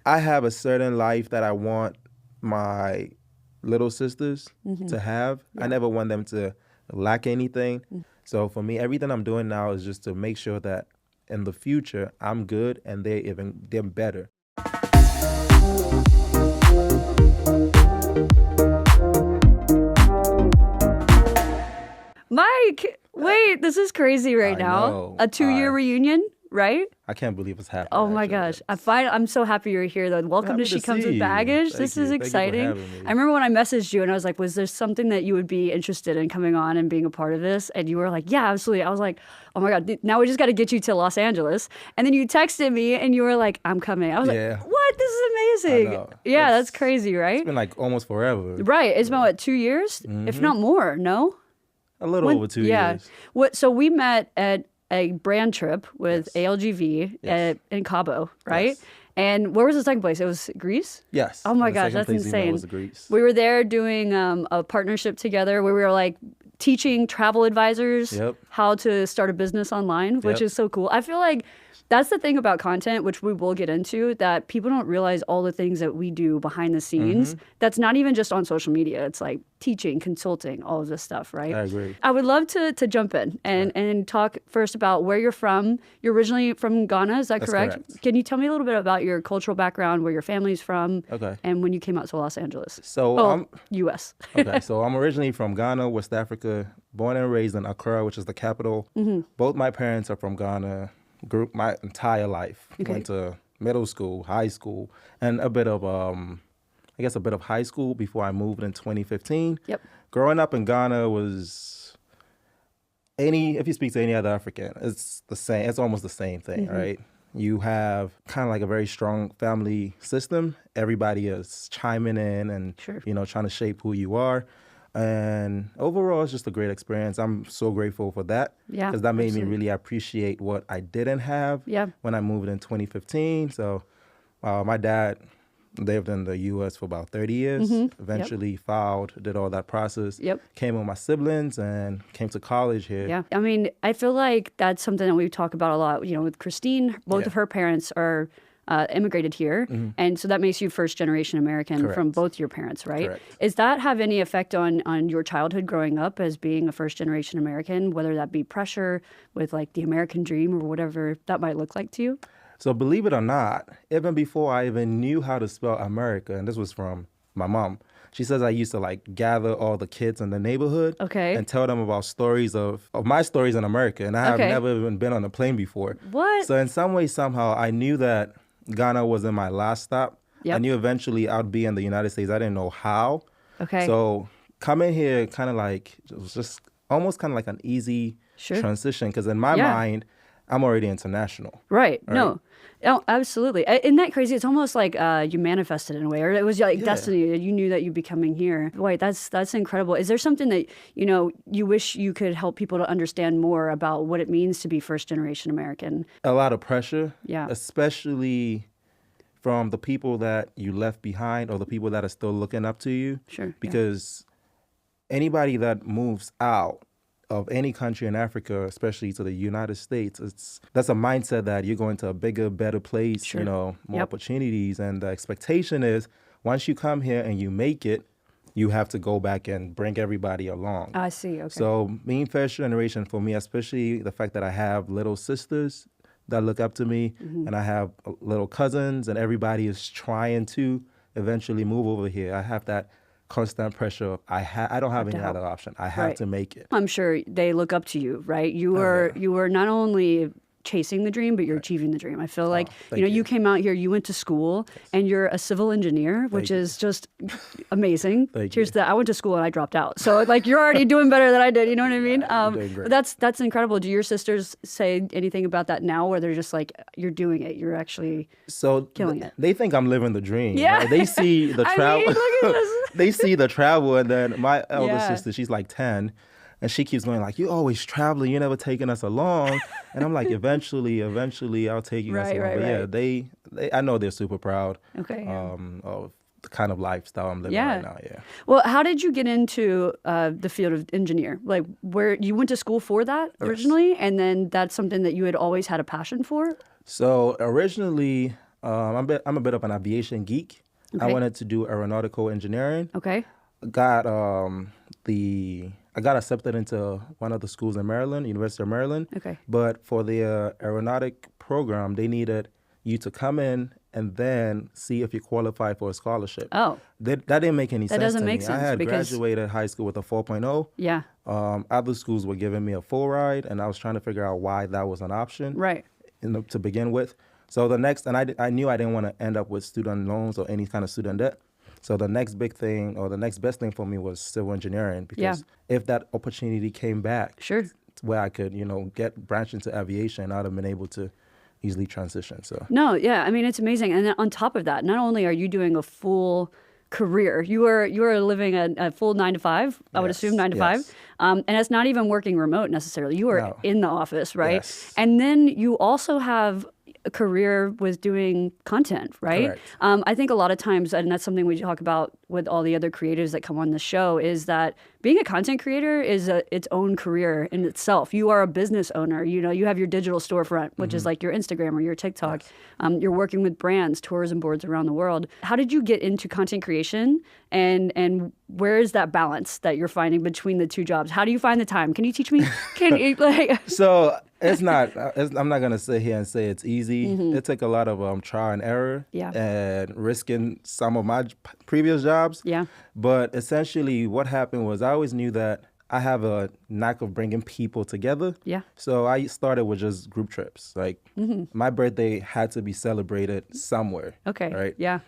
I have a certain life that I want my little sisters to have. Yeah. I never want them to lack anything. So for me, everything I'm doing now is just to make sure that in the future, I'm good and they're better. Mike, wait, this is crazy right now. Know. A 2-year reunion, right? I can't believe it's happening. Oh my gosh. I'm so happy you're here though. Welcome to She Comes with Baggage. This is exciting. I remember when I messaged you and I was like, was there something that you would be interested in coming on and being a part of this? And you were like, yeah, absolutely. I was like, oh my God, now we just got to get you to Los Angeles. And then you texted me and you were like, I'm coming. I was like, what? This is amazing. Yeah, that's crazy, right? It's been like almost forever. Right. It's been what, 2 years? If not more, no? A little over 2 years. So we met at a brand trip with ALGV in Cabo, right? Yes. And where was the second place? It was Greece? Yes. Oh my gosh, that's insane. Was Greece. We were there doing a partnership together where we were like teaching travel advisors how to start a business online, which is so cool. I feel like that's the thing about content, which we will get into, that people don't realize all the things that we do behind the scenes. That's not even just on social media. It's like teaching, consulting, all of this stuff, right? I agree. I would love to jump in and talk first about where you're from. You're originally from Ghana, is that correct? Can you tell me a little bit about your cultural background, where your family's from, and when you came out to Los Angeles? So U.S. So I'm originally from Ghana, West Africa, born and raised in Accra, which is the capital. Both my parents are from Ghana. Grew my entire life. Went to middle school, high school, and a bit of high school before I moved in 2015. Growing up in Ghana was if you speak to any other African, it's the same. It's almost the same thing, right? You have kind of like a very strong family system. Everybody is chiming in and trying to shape who you are. And overall, it's just a great experience. I'm so grateful for that because that made me really appreciate what I didn't have when I moved in 2015. So my dad lived in the U.S. for about 30 years, eventually filed, did all that process, came with my siblings and came to college here. Yeah, I mean, I feel like that's something that we talk about a lot. With Christine, both of her parents are immigrated here, and so that makes you first-generation American from both your parents, right? Correct. Does that have any effect on your childhood growing up as being a first-generation American, whether that be pressure with like the American dream or whatever that might look like to you? So believe it or not, even before I even knew how to spell America, and this was from my mom, she says I used to like gather all the kids in the neighborhood and tell them about stories of my stories in America, and I have never even been on a plane before. What? So in some way, somehow, I knew that Ghana wasn't my last stop. I knew eventually I'd be in the United States. I didn't know how. So coming here kind of like, it was just almost kind of like an easy transition because in my mind, I'm already international. Right. No, absolutely. Isn't that crazy? It's almost like you manifested in a way, or it was like destiny. You knew that you'd be coming here. Wait, that's incredible. Is there something that, you wish you could help people to understand more about what it means to be first-generation American? A lot of pressure. Yeah. Especially from the people that you left behind or the people that are still looking up to you. Sure. Because anybody that moves out of any country in Africa, especially to the United States, that's a mindset that you're going to a bigger, better place, more opportunities. And the expectation is once you come here and you make it, you have to go back and bring everybody along. I see, okay. So being first generation for me, especially the fact that I have little sisters that look up to me and I have little cousins and everybody is trying to eventually move over here. I have that constant pressure. I don't have any other option. I have to make it. I'm sure they look up to you, right? You were not only chasing the dream, but you're achieving the dream. I feel like, you came out here, you went to school, and you're a civil engineer, which is just amazing. Cheers to that. I went to school and I dropped out. So like you're already doing better than I did, you know what I mean? Doing great. That's incredible. Do your sisters say anything about that now, where they're just like, you're doing it, you're actually killing it? They think I'm living the dream. Yeah. Right? They see the travel. I mean, look at this. They see the travel, and then my elder sister, she's like 10, and she keeps going like, "You're always traveling. You're never taking us along." And I'm like, eventually, I'll take you guys along. But they, I know they're super proud. Of the kind of lifestyle I'm living right now. Yeah. Well, how did you get into the field of engineer? Like, where you went to school for that originally, and then that's something that you had always had a passion for? So originally, I'm a bit of an aviation geek. Okay. I wanted to do aeronautical engineering. Okay. I got accepted into one of the schools in Maryland, University of Maryland. Okay. But for the aeronautic program, they needed you to come in and then see if you qualify for a scholarship. Oh. That didn't make any sense to me. That doesn't make sense. I had graduated high school with a 4.0. Yeah. Other schools were giving me a full ride, and I was trying to figure out why that was an option. Right. To begin with. So the next, and I knew I didn't want to end up with student loans or any kind of student debt. So the next big thing, or the next best thing for me, was civil engineering, because if that opportunity came back, where I could, branch into aviation, I'd have been able to easily transition. So no, yeah, I mean, it's amazing. And then on top of that, not only are you doing a full career, you are living a full 9 to 5. I would assume 9 to 5, and it's not even working remote necessarily. You are in the office, right? Yes. And then you also have a career with doing content, right? I think a lot of times, and that's something we talk about with all the other creatives that come on the show, is that being a content creator is its own career in itself. You are a business owner. You have your digital storefront, which is like your Instagram or your TikTok. Yes. You're working with brands, tourism boards around the world. How did you get into content creation, and where is that balance that you're finding between the two jobs? How do you find the time? Can you teach me? So it's not. I'm not gonna sit here and say it's easy. It took a lot of trial and error, and risking some of my previous jobs. Yeah. But essentially, what happened was I always knew that I have a knack of bringing people together. Yeah. So I started with just group trips. Like my birthday had to be celebrated somewhere. Okay. Right. Yeah.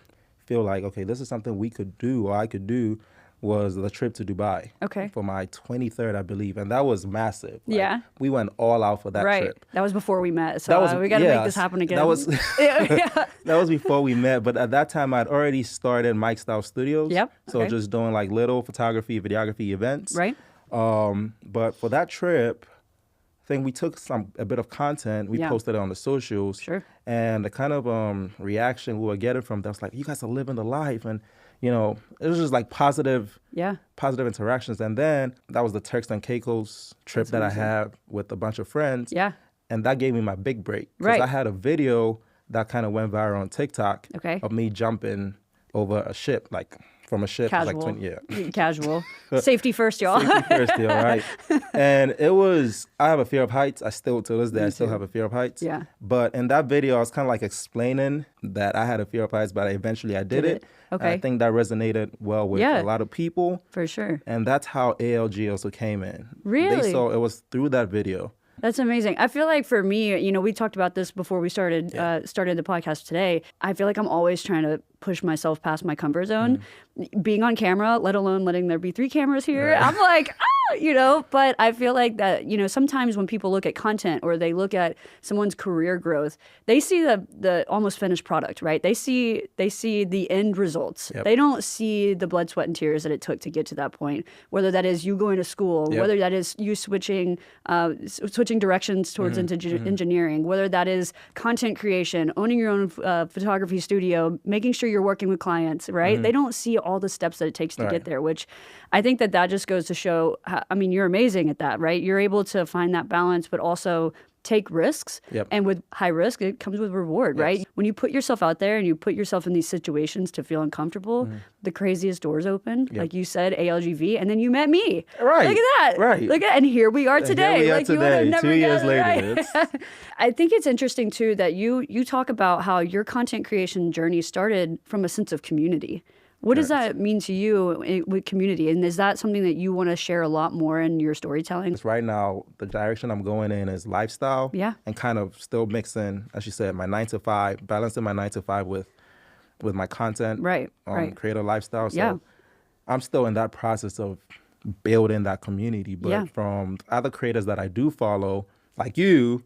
Feel like, okay, this is something we could do, or I could do. Was the trip to Dubai. Okay. For my 23rd, I believe. And that was massive. Like, we went all out for that trip. That was before we met. So we got to make this happen again. That was that was before we met. But at that time, I'd already started Mikestyle Studios. Yep. So just doing like little photography, videography events. Right. But for that trip, I think we took a bit of content. We posted it on the socials. Sure. And the kind of reaction we were getting from that was like, you guys are living the life. And it was just like positive interactions. And then that was the Turks and Caicos trip that I had with a bunch of friends. Yeah. And that gave me my big break. Because I had a video that kind of went viral on TikTok of me jumping over a ship, like from a ship. Casual. Like Casual. Safety first, y'all. Safety first, y'all, right. And I have a fear of heights. I still, to this day, I still have a fear of heights. Yeah. But in that video, I was kind of like explaining that I had a fear of heights, but eventually I did it. Okay. And I think that resonated well with a lot of people. For sure. And that's how ALG also came in. Really? They saw it was through that video. That's amazing. I feel like for me, we talked about this before we started the podcast today. I feel like I'm always trying to push myself past my comfort zone. Being on camera, let alone letting there be 3 cameras here, I'm like, but I feel like that, sometimes when people look at content or they look at someone's career growth, they see the almost finished product, right? They see the end results. Yep. They don't see the blood, sweat, and tears that it took to get to that point, whether that is you going to school, whether that is you switching directions towards engineering, whether that is content creation, owning your own photography studio, making sure you're working with clients, right? They don't see all the steps that it takes to get there, which I think that just goes to show, you're amazing at that, right? You're able to find that balance, but also take risks. Yep. And with high risk, it comes with reward, right? When you put yourself out there and you put yourself in these situations to feel uncomfortable, the craziest doors open. Yep. Like you said, ALGV, and then you met me. Right. Look at that. Right. Look at, and here we are today. Here we are today, you 2 years later. Right? I think it's interesting too that you talk about how your content creation journey started from a sense of community. What does that mean to you with community? And is that something that you want to share a lot more in your storytelling? Right now, the direction I'm going in is lifestyle. Yeah. And kind of still mixing, as you said, my 9 to 5, balancing my 9 to 5 with my content. Right. Creative lifestyle. So I'm still in that process of building that community. But from other creators that I do follow, like you,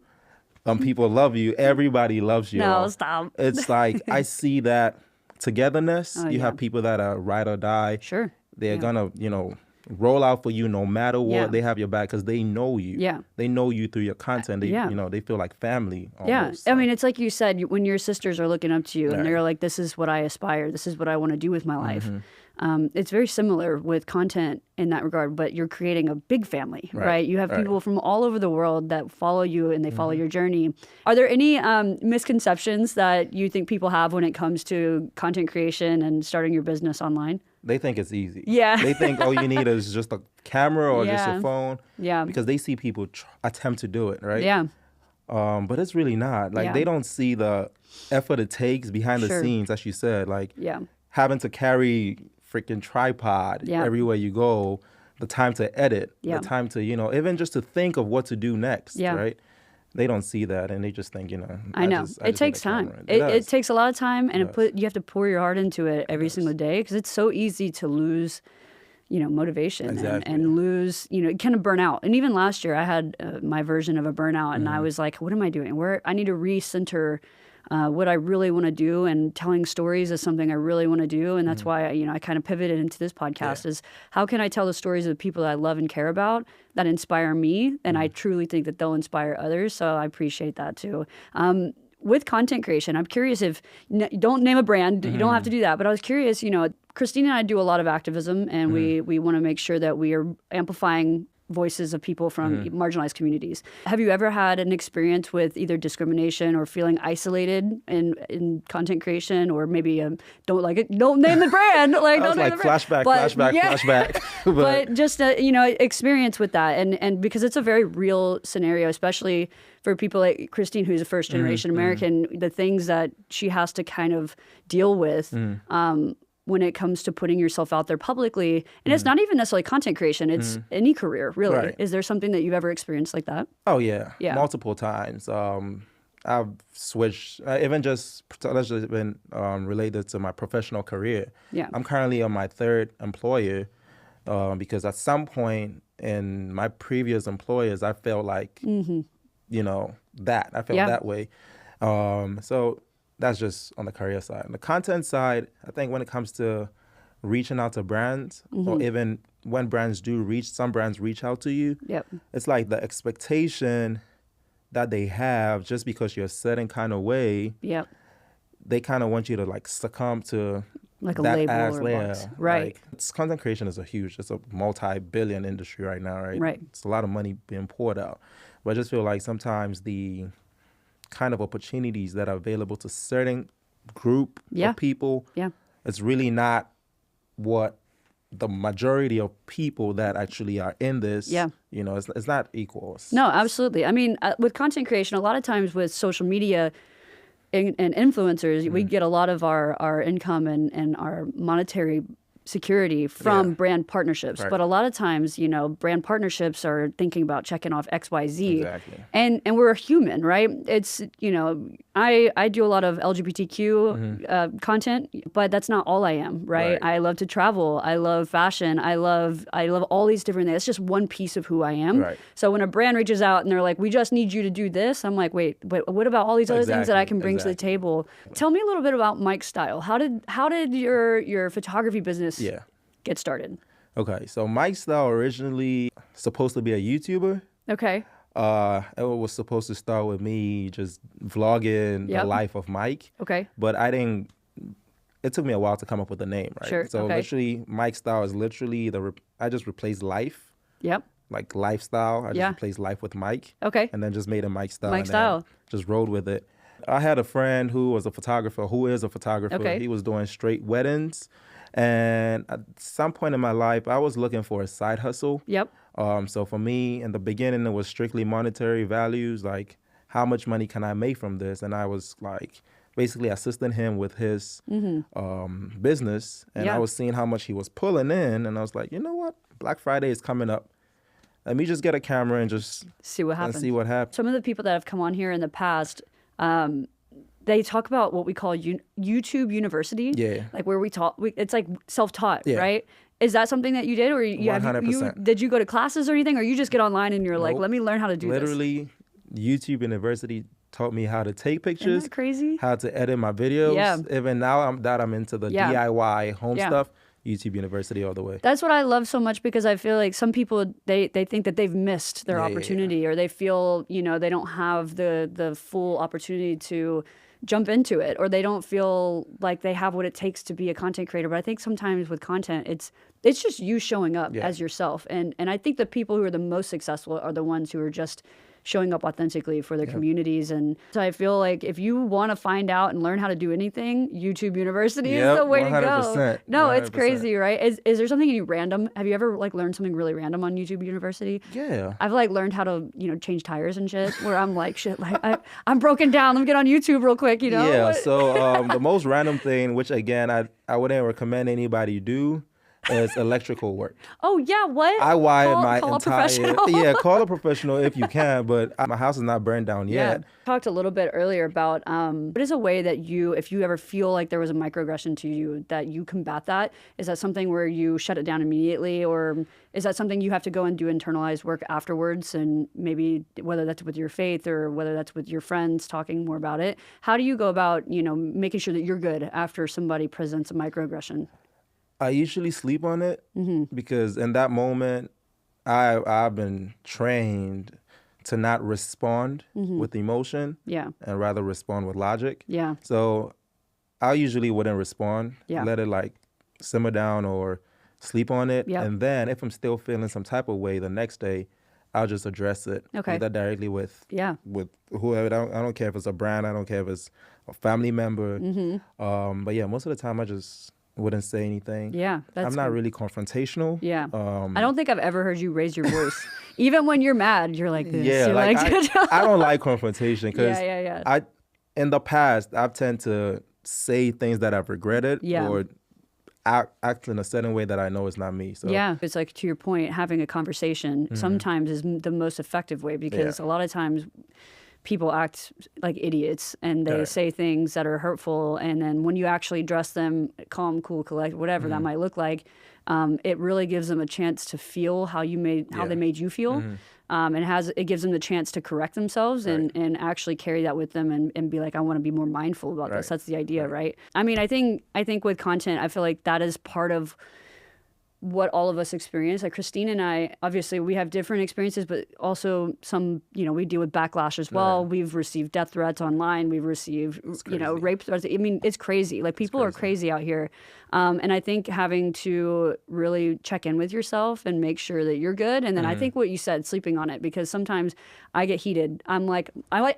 people love you. Everybody loves you. No, stop. It's like I see that togetherness. You have people that are ride or die. Sure. They're gonna, roll out for you no matter what. Yeah. They have your back because they know you. Yeah. They know you through your content. They, you know, they feel like family almost. Yeah. So. I mean, it's like you said, when your sisters are looking up to you and they're like, this is what I aspire. This is what I want to do with my life. It's very similar with content in that regard, but you're creating a big family, right? You have people from all over the world that follow you and they follow your journey. Are there any misconceptions that you think people have when it comes to content creation and starting your business online? They think it's easy. Yeah. They think all you need is just a camera or just a phone. Yeah. Because they see people attempt to do it, right? Yeah. But it's really not. Like, they don't see the effort it takes behind the scenes, as you said. Like, having to carry freaking tripod everywhere you go, the time to edit, the time to, you know, even just to think of what to do next, right? They don't see that, and they just think, you know. I know. It takes time. It takes a lot of time, and you have to pour your heart into it every single day, because it's so easy to lose, you know, motivation and lose, you know, kind of burn out. And even last year, I had my version of a burnout, and I was like, what am I doing? I need to recenter what I really want to do, and telling stories is something I really want to do. And that's why, I kind of pivoted into this podcast is how can I tell the stories of the people that I love and care about that inspire me? And I truly think that they'll inspire others. So I appreciate that too. With content creation, I'm curious if, don't name a brand, you don't have to do that, but I was curious, Kirstie and I do a lot of activism, and we want to make sure that we are amplifying voices of people from marginalized communities. Have you ever had an experience with either discrimination or feeling isolated in content creation, or maybe don't name the brand, don't name the brand. Flashback. But just experience with that, and because it's a very real scenario, especially for people like Christine, who's a first generation American, the things that she has to kind of deal with. When it comes to putting yourself out there publicly. And it's not even necessarily content creation, it's any career, really. Right. Is there something that you've ever experienced like that? Oh, yeah. Multiple times. I've switched, even just, let's just even related to my professional career. Yeah. I'm currently on my third employer because at some point in my previous employers, I felt like, I felt that way. So that's just on the career side. On the content side, I think when it comes to reaching out to brands, or even when some brands reach out to you, it's like the expectation that they have just because you're a certain kind of way, they kind of want you to succumb to like a that label or a box. Right. Content creation is it's a multi-billion industry right now, right? It's a lot of money being poured out. But I just feel like sometimes the kind of opportunities that are available to certain group of people, it's really not what the majority of people that actually are in this, it's not equal. No, absolutely. I mean, with content creation, a lot of times with social media and influencers, we get a lot of our income and our monetary security from brand partnerships. Right. But a lot of times, brand partnerships are thinking about checking off XYZ. Exactly. And we're a human, right? It's, I do a lot of LGBTQ content, but that's not all I am, right? I love to travel. I love fashion. I love all these different things. It's just one piece of who I am. Right. So when a brand reaches out and they're like, we just need you to do this, I'm like, wait, but what about all these other things that I can bring to the table? Tell me a little bit about Mikestyle. How did your photography business get started? Okay, so Mikestyle originally supposed to be a YouTuber. Okay. It was supposed to start with me just vlogging the life of Mike. Okay. But it took me a while to come up with the name, right? Sure. So literally, Mikestyle is literally I just replaced life. Yep. Like lifestyle. I just replaced life with Mike. Okay. And then just made a Mikestyle. Mikestyle. And just rode with it. I had a friend who is a photographer. Okay. He was doing straight weddings. And at some point in my life, I was looking for a side hustle. Yep. So for me, in the beginning, it was strictly monetary values, like how much money can I make from this? And I was like basically assisting him with his business. And I was seeing how much he was pulling in. And I was like, you know what? Black Friday is coming up. Let me just get a camera and just see what happens. Some of the people that have come on here in the past, they talk about what we call YouTube University. Yeah. Like where it's like self-taught, right? Is that something that you did? Or 100%. Did you go to classes or anything? Or you just get online and you're like, let me learn how to do Literally, YouTube University taught me how to take pictures. Isn't that crazy? How to edit my videos. Yeah. Even now I'm into the DIY home stuff. YouTube University all the way. That's what I love so much, because I feel like some people, they think that they've missed their opportunity, or they feel, you know, they don't have the full opportunity to jump into it, or they don't feel like they have what it takes to be a content creator. But I think sometimes with content, it's just you showing up as yourself. And I think the people who are the most successful are the ones who are just showing up authentically for their communities. And so I feel like if you want to find out and learn how to do anything, YouTube University is the way 100%, to go. No, 100%. It's crazy, right? Is there something you random? Have you ever like learned something really random on YouTube University? Yeah. I've like learned how to, you know, change tires and shit, where I'm like, shit, like I'm broken down. Let me get on YouTube real quick, you know? Yeah. So the most random thing, which again, I wouldn't recommend anybody do, is electrical work. Oh yeah, what? I wired my entire call a professional if you can, but my house is not burned down yet. Yeah. Talked a little bit earlier about what is a way that you, if you ever feel like there was a microaggression to you, that you combat that? Is that something where you shut it down immediately, or is that something you have to go and do internalized work afterwards, and maybe whether that's with your faith or whether that's with your friends talking more about it? How do you go about, you know, making sure that you're good after somebody presents a microaggression? I usually sleep on it because in that moment, I've been trained to not respond with emotion and rather respond with logic. Yeah. So I usually wouldn't respond, let it like simmer down or sleep on it. Yep. And then if I'm still feeling some type of way the next day, I'll just address it either directly with whoever. I don't care if it's a brand. I don't care if it's a family member. But yeah, most of the time I just wouldn't say anything. Yeah, I'm not really confrontational. Yeah, I don't think I've ever heard you raise your voice, even when you're mad. You're like this. Yeah, you're like I don't like confrontation because in the past I've tend to say things that I've regretted or act in a certain way that I know is not me. So yeah, it's like, to your point, having a conversation sometimes is the most effective way, because a lot of times people act like idiots and they say things that are hurtful, and then when you actually address them calm, cool, collect, whatever that might look like, it really gives them a chance to feel how they made you feel. And it gives them the chance to correct themselves and actually carry that with them and be like, I want to be more mindful about this. That's the idea, right? I mean, I think with content, I feel like that is part of what all of us experience. Like Christine and I, obviously we have different experiences, but also some, you know, we deal with backlash as well. We've received death threats online. We've received, you know, rape threats. I mean, it's crazy. Like people are crazy out here. And I think having to really check in with yourself and make sure that you're good. And then I think what you said, sleeping on it, because sometimes I get heated. I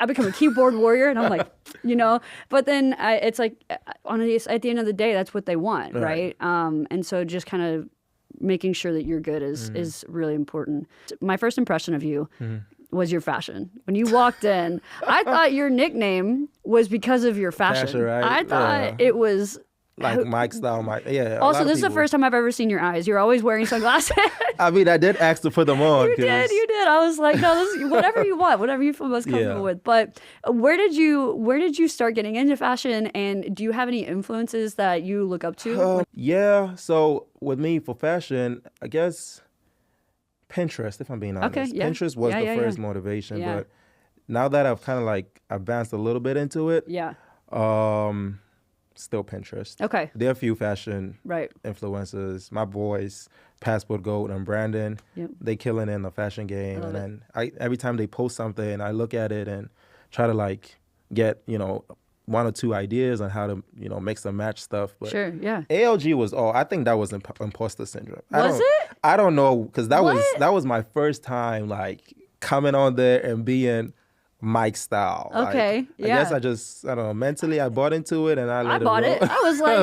become a keyboard warrior, and I'm like, you know, but then it's like, at the end of the day, that's what they want. Right. And so just kind of making sure that you're good is really important. My first impression of you was your fashion. When you walked in, I thought your nickname was because of your fashion. Right? I thought it was like Mikestyle, Mike. Yeah. Also, this is the first time I've ever seen your eyes. You're always wearing sunglasses. I mean, I did ask to put them on. You did. I was like, no, this is whatever you want, whatever you feel most comfortable with. But where did you start getting into fashion, and do you have any influences that you look up to? Yeah. So with me for fashion, I guess Pinterest, if I'm being honest. Okay, yeah. Pinterest was the first motivation, but now that I've kind of like advanced a little bit into it, still Pinterest. Okay. There are a few fashion influencers. My boys, Passport Gold and Brandon, they killing in the fashion game. And then every time they post something, I look at it and try to like get, you know, one or two ideas on how to, you know, mix and match stuff. But ALG was I think that was imposter syndrome. Was it? I don't know, because that was my first time like coming on there and being Mikestyle. Okay, I guess I don't know, mentally I bought into it and I bought it. I was like,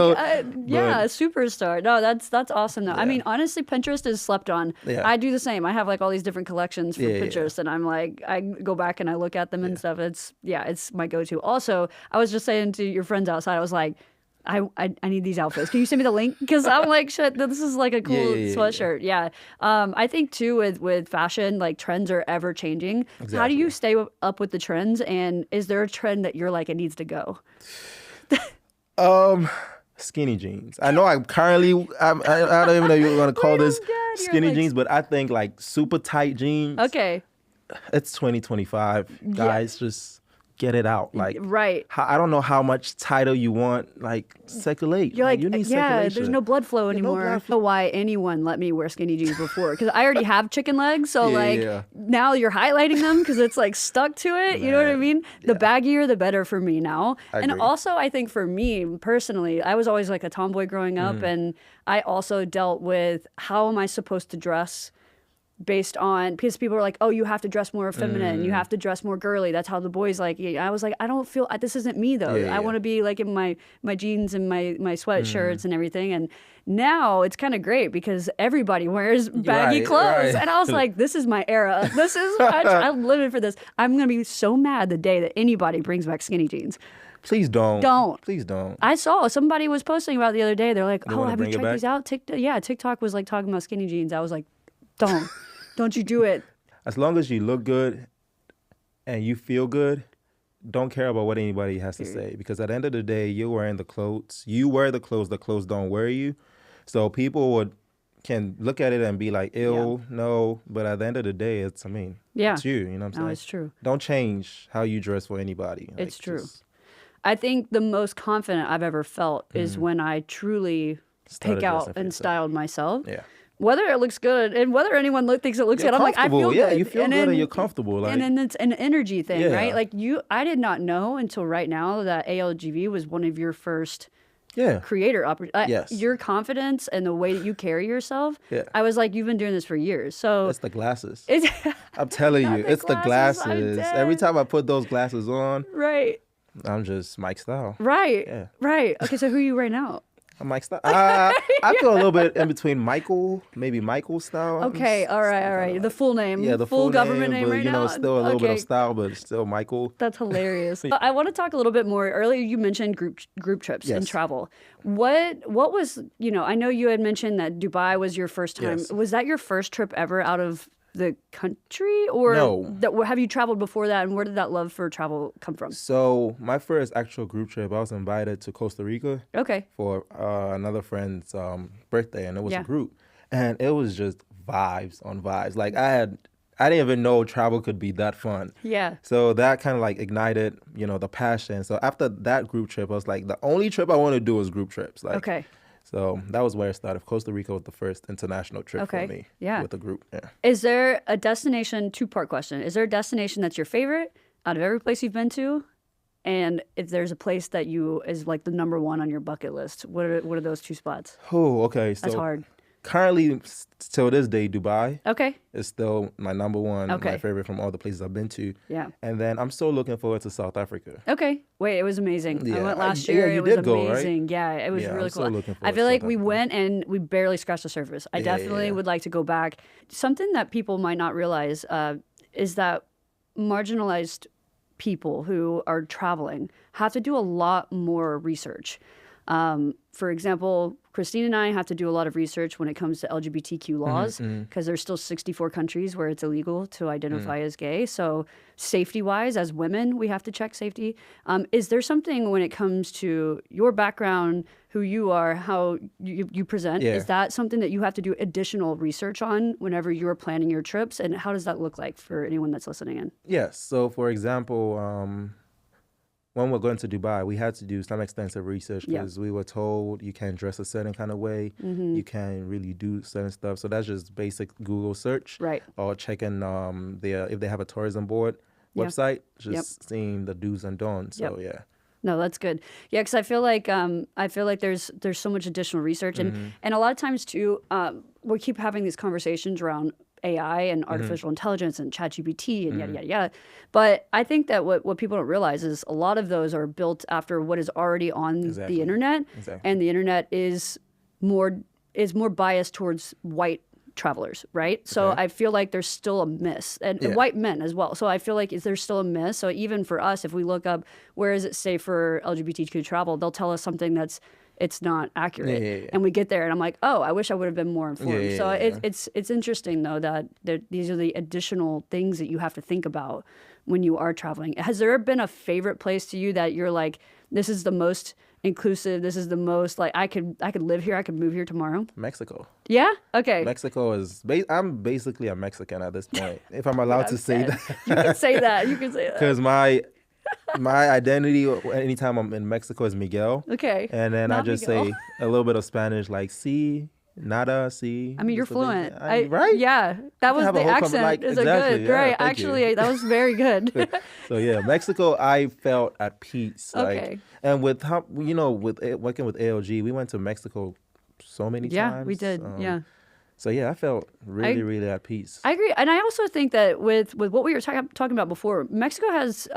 superstar. No, that's awesome though. I mean, honestly, Pinterest is slept on. I do the same. I have like all these different collections for Pinterest, and I'm like, I go back and I look at them and stuff. It's my go-to. Also, I was just saying to your friends outside, I was like, I need these outfits. Can you send me the link? Because I'm like, shit, this is like a cool sweatshirt. Yeah. I think too with fashion, like trends are ever changing. Exactly. How do you stay up with the trends? And is there a trend that you're like, it needs to go? Skinny jeans. I know I don't even know you're going to call this skinny jeans, but I think like super tight jeans. Okay. It's 2025. Guys, just get it out. Like, right. I don't know how much title you want. Like, circulate. You're like, you need yeah, circulation. there's no blood flow anymore. I don't know why anyone let me wear skinny jeans before, because I already have chicken legs. So now you're highlighting them because it's like stuck to it. You know what I mean? The baggier, the better for me now. And also, I think for me personally, I was always like a tomboy growing up, and I also dealt with how am I supposed to dress based on, because people are like, oh, you have to dress more feminine, you have to dress more girly, that's how the boys like you. I was like, I don't feel, this isn't me though. I want to be like in my jeans and my sweatshirts and everything. And now it's kind of great because everybody wears baggy clothes. And I was like, this is my era. This is, I'm living for this. I'm going to be so mad the day that anybody brings back skinny jeans. Please don't. Please don't. I saw somebody was posting about it the other day. They're like, oh, have you checked these out? TikTok was like talking about skinny jeans. I was like, don't you do it. As long as you look good and you feel good, don't care about what anybody has to say. Because at the end of the day, you're wearing the clothes. You wear the clothes don't wear you. So people can look at it and be like, ew, no. But at the end of the day, it's you. You know what I'm saying? No, it's true. Don't change how you dress for anybody. It's true. I think the most confident I've ever felt is when I truly pick out and styled myself. Yeah. Whether it looks good and whether anyone thinks it looks good, I'm like, I feel good. Yeah, you feel good and you're comfortable. Like, and then it's an energy thing, right? Like I did not know until right now that ALGV was one of your first creator opportunities. Yes. Your confidence and the way that you carry yourself. Yeah. I was like, you've been doing this for years. So it's the glasses. I'm telling you, it's the glasses. Every time I put those glasses on, I'm just Mikestyle. Right. Yeah. Right. Okay, so who are you right now? I'm Mikestyle. I feel a little bit in between maybe Michael style. Okay, all right. The full name. Yeah, the full government name but, right now. Still a little bit of style, but still Michael. That's hilarious. I want to talk a little bit more. Earlier you mentioned group trips and travel. What was, I know you had mentioned that Dubai was your first time. Yes. Was that your first trip ever out of the country, or have you traveled before that, and where did that love for travel come from? So my first actual group trip, I was invited to Costa Rica for another friend's birthday, and it was a group, and it was just vibes on vibes. Like I didn't even know travel could be that fun. Yeah. So that kind of like ignited, the passion. So after that group trip, I was like, the only trip I want to do is group trips. Like, so that was where it started. Costa Rica was the first international trip for me with the group. Yeah. Is there a destination, two-part question, is there a destination that's your favorite out of every place you've been to? And if there's a place that is like the number one on your bucket list, what are those two spots? Oh, okay. So that's hard. Currently, till this day, Dubai is still my number one, my favorite from all the places I've been to. Yeah. And then I'm still looking forward to South Africa. Okay. Wait, it was amazing. I went last year. It was amazing. Go, right? Yeah, it was really cool. I feel like we went and we barely scratched the surface. I definitely would like to go back. Something that people might not realize is that marginalized people who are traveling have to do a lot more research. For example, Christine and I have to do a lot of research when it comes to LGBTQ laws because there's still 64 countries where it's illegal to identify as gay. So safety-wise, as women, we have to check safety. Is there something when it comes to your background, who you are, how you present, is that something that you have to do additional research on whenever you're planning your trips? And how does that look like for anyone that's listening in? Yes. So, for example, when we're going to Dubai, we had to do some extensive research because we were told you can't dress a certain kind of way, you can't really do certain stuff. So that's just basic Google search, or checking if they have a tourism board website, just seeing the do's and don'ts. So No, that's good. Yeah, because I feel like there's so much additional research, and a lot of times too, we keep having these conversations around AI and artificial intelligence and ChatGPT and yada, yada, yada. But I think that what people don't realize is a lot of those are built after what is already on the internet. And the internet is more biased towards white travelers, right? So I feel like there's still a miss, and white men as well. So I feel like there's still a miss. So even for us, if we look up where is it safe for LGBTQ travel, they'll tell us something it's not accurate. And we get there and I'm like, oh, I wish I would have been more informed. It's interesting though that these are the additional things that you have to think about when you are traveling. Has there been a favorite place to you that you're like, this is the most inclusive, this is the most like I could live here, I could move here tomorrow? Mexico. Yeah? Okay. Mexico is I'm basically a Mexican at this point, if I'm allowed to say that. You can say that. You can say that. Because My identity anytime I'm in Mexico is Miguel. Okay. And then I just say a little bit of Spanish, like si, nada, si. I mean, you're fluent. Right? Yeah. That was the accent. Is exactly, good? Right. Actually, that was very good. So yeah, Mexico, I felt at peace. Okay. And with how, with working with ALG, we went to Mexico so many times. Yeah, we did. Yeah. So yeah, I felt really at peace. I agree. And I also think that with what we were talking about before, Mexico has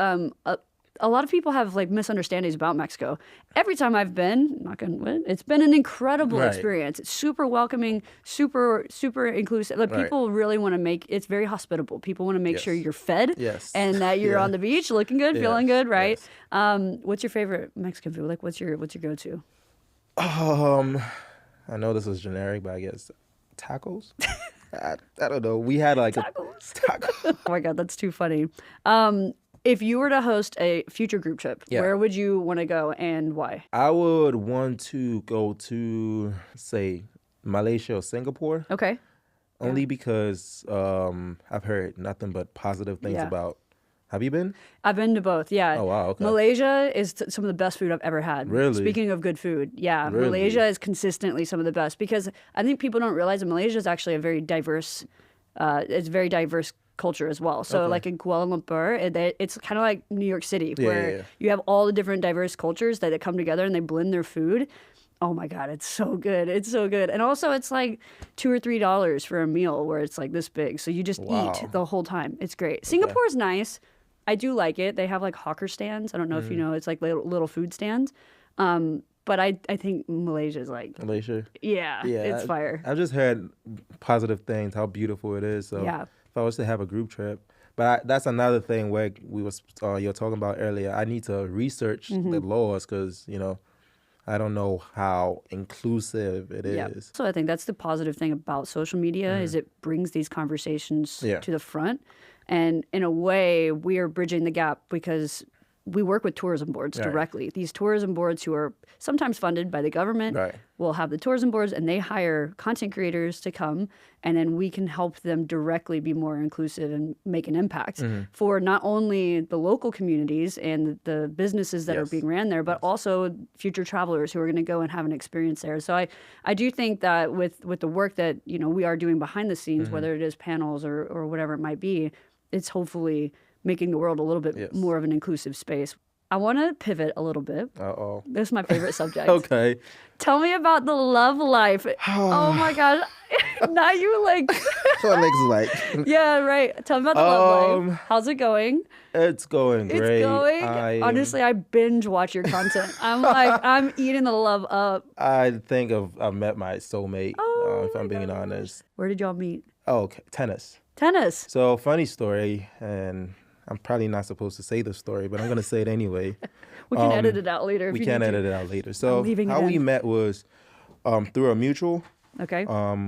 a lot of people have like misunderstandings about Mexico. Every time I've been, knock on wood, it's been an incredible experience. It's super welcoming, super inclusive. Like people really want to it's very hospitable. People want to make sure you're fed and that you're on the beach looking good, feeling good, right? Yes. What's your favorite Mexican food? Like what's your go-to? I know this is generic, but I guess tacos. I don't know. We had like tacos. Tacos. Oh my God, that's too funny. If you were to host a future group trip, where would you want to go and why? I would want to go to, say, Malaysia or Singapore. Okay. Only because I've heard nothing but positive things about. Have you been? I've been to both, yeah. Oh, wow, okay. Malaysia is some of the best food I've ever had. Really? Speaking of good food, yeah. Really? Malaysia is consistently some of the best because I think people don't realize that Malaysia is actually a very diverse, culture as well. So like in Kuala Lumpur, it's kind of like New York City where you have all the different diverse cultures that come together and they blend their food. Oh my God, it's so good. It's so good. And also it's like $2 or $3 for a meal where it's like this big. So you just eat the whole time. It's great. Singapore's nice. I do like it. They have like hawker stands. I don't know if you know, it's like little food stands. But I think Malaysia is like... Malaysia? Yeah, it's fire. I've just heard positive things, how beautiful it is. So if I was to have a group trip, but that's another thing where you were talking about earlier. I need to research the laws because, I don't know how inclusive it is. So I think that's the positive thing about social media is it brings these conversations to the front. And in a way, we are bridging the gap because we work with tourism boards directly. These tourism boards who are sometimes funded by the government will have the tourism boards and they hire content creators to come and then we can help them directly be more inclusive and make an impact for not only the local communities and the businesses that are being ran there, but also future travelers who are going to go and have an experience there. So I do think that with the work that we are doing behind the scenes, whether it is panels or whatever it might be, it's hopefully making the world a little bit more of an inclusive space. I want to pivot a little bit. Uh-oh. This is my favorite subject. Okay. Tell me about the love life. Oh my gosh. Now you like... What niggas like. Yeah, right. Tell me about the love life. How's it going? It's going great. It's going? Honestly, I binge watch your content. I'm eating the love up. I think I've met my soulmate, if I'm being honest. Where did y'all meet? Oh, okay. Tennis. So funny story, and I'm probably not supposed to say this story, but I'm going to say it anyway. We can edit it out later. We can edit it out later. So how we met was through a mutual. Okay.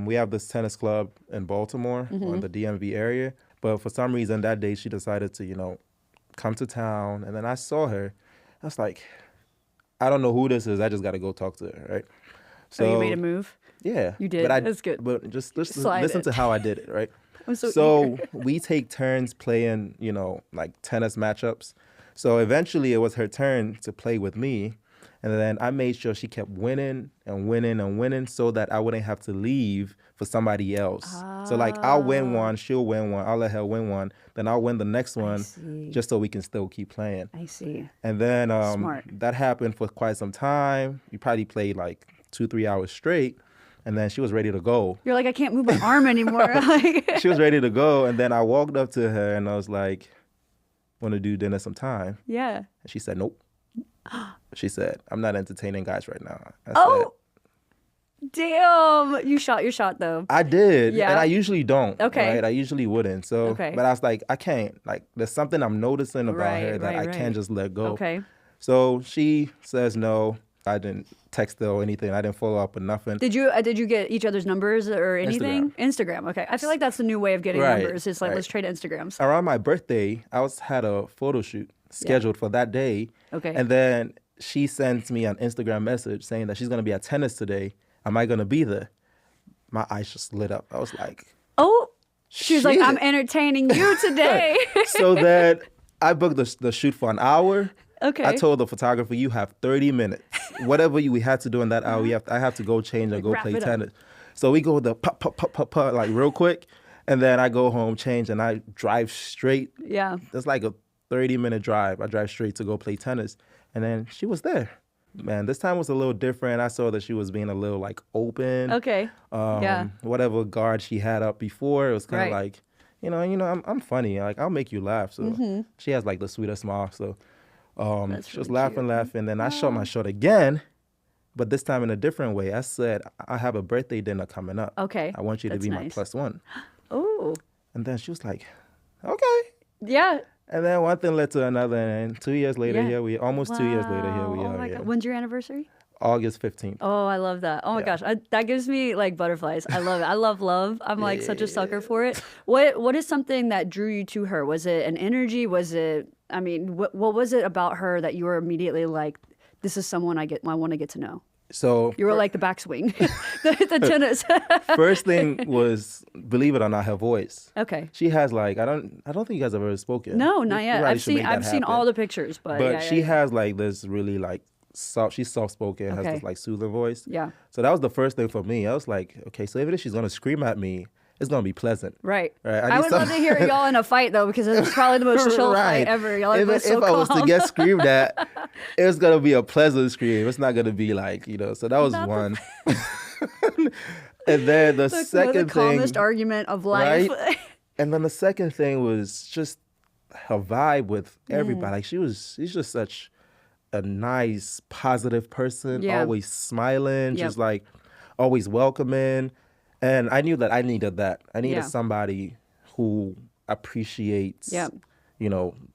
We have this tennis club in Baltimore in the DMV area. But for some reason that day she decided to, come to town. And then I saw her. I was like, I don't know who this is. I just got to go talk to her, right? So you made a move? Yeah. You did. That's good. But just listen to how I did it, right? So we take turns playing, like tennis matchups. So eventually it was her turn to play with me. And then I made sure she kept winning and winning and winning so that I wouldn't have to leave for somebody else. So like I'll win one, she'll win one, I'll let her win one, then I'll win the next one just so we can still keep playing. I see. And then that happened for quite some time. We probably played like 2-3 hours straight. And then she was ready to go. You're like, I can't move my arm anymore. She was ready to go. And then I walked up to her and I was like, want to do dinner sometime? Yeah. And she said, nope. She said, I'm not entertaining guys right now. Damn. You shot your shot though. I did. Yeah. And I usually don't. Okay. Right? I usually wouldn't. So, but I was like, I can't. Like, there's something I'm noticing about her that I can't just let go. Okay. So she says no. I didn't text her or anything. I didn't follow up with nothing. Did you get each other's numbers or anything? Instagram. Okay. I feel like that's the new way of getting numbers. It's like, let's trade Instagrams. Around my birthday, I had a photo shoot scheduled for that day. Okay. And then she sends me an Instagram message saying that she's going to be at tennis today. Am I going to be there? My eyes just lit up. I was like, oh, she's like, I'm entertaining you today. So that I booked the shoot for an hour. Okay. I told the photographer, you have 30 minutes. Whatever we had to do in that hour, I have to go change and go play tennis. So we go the pop, pop, pop, pop, pop, like real quick. And then I go home, change, and I drive straight. Yeah. That's like a 30-minute drive. I drive straight to go play tennis. And then she was there. Man, this time was a little different. I saw that she was being a little like open. Okay. Whatever guard she had up before, it was kind of like, I'm funny. Like, I'll make you laugh. So she has like the sweetest smile. So she was laughing. Then I shot my shot again, but this time in a different way. I said, I have a birthday dinner coming up. Okay. I want you to be my +1. Oh. And then she was like, okay. Yeah. And then one thing led to another, and 2 years later, here we are. Almost 2 years later, here we are. Oh my God. When's your anniversary? August 15th. Oh, I love that. Oh my gosh. That gives me like butterflies. I love it. I love love. I'm like such a sucker for it. What is something that drew you to her? Was it an energy? Was it, what was it about her that you were immediately like, this is someone I want to get to know? So you were like the backswing, the tennis. First thing was, believe it or not, her voice. Okay. She has like I don't think you guys have ever spoken. No, not yet. I've seen all the pictures, but she has like this really like soft. She's soft spoken, has this like soothing voice. Yeah. So that was the first thing for me. I was like, okay, so even if she's gonna scream at me, it's gonna be pleasant. Right. I would love to hear y'all in a fight though, because it's probably the most chill fight ever. Y'all are even so if I was to get screamed at, it's gonna be a pleasant scream. It's not gonna be like, so that was one. And then the second thing, calmest argument of life. Right? And then the second thing was just her vibe with everybody. Like she's just such a nice, positive person, always smiling, just like always welcoming. And I knew that I needed that. I needed somebody who appreciates,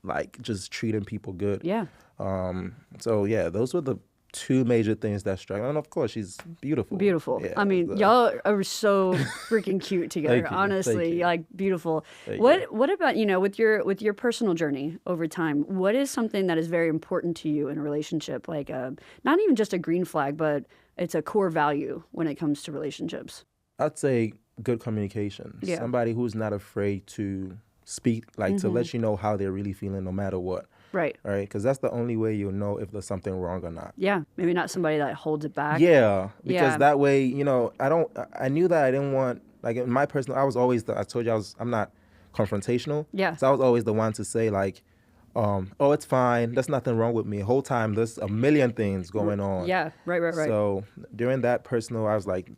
like just treating people good. Yeah. So those were the two major things that struck me. And of course, she's beautiful. Beautiful. Yeah, y'all are so freaking cute together. Honestly, like beautiful. What about with your personal journey over time? What is something that is very important to you in a relationship? Like not even just a green flag, but it's a core value when it comes to relationships. I'd say good communication. Yeah. Somebody who's not afraid to speak, like to let you know how they're really feeling no matter what. Right. Right? Because that's the only way you'll know if there's something wrong or not. Yeah. Maybe not somebody that holds it back. Yeah. Because that way, I knew that I didn't want, like in my personal, I was always, I told you I'm not confrontational. Yeah. So I was always the one to say like, oh, it's fine. There's nothing wrong with me. The whole time, there's a million things going on. Yeah. Right. So during that personal, I was like,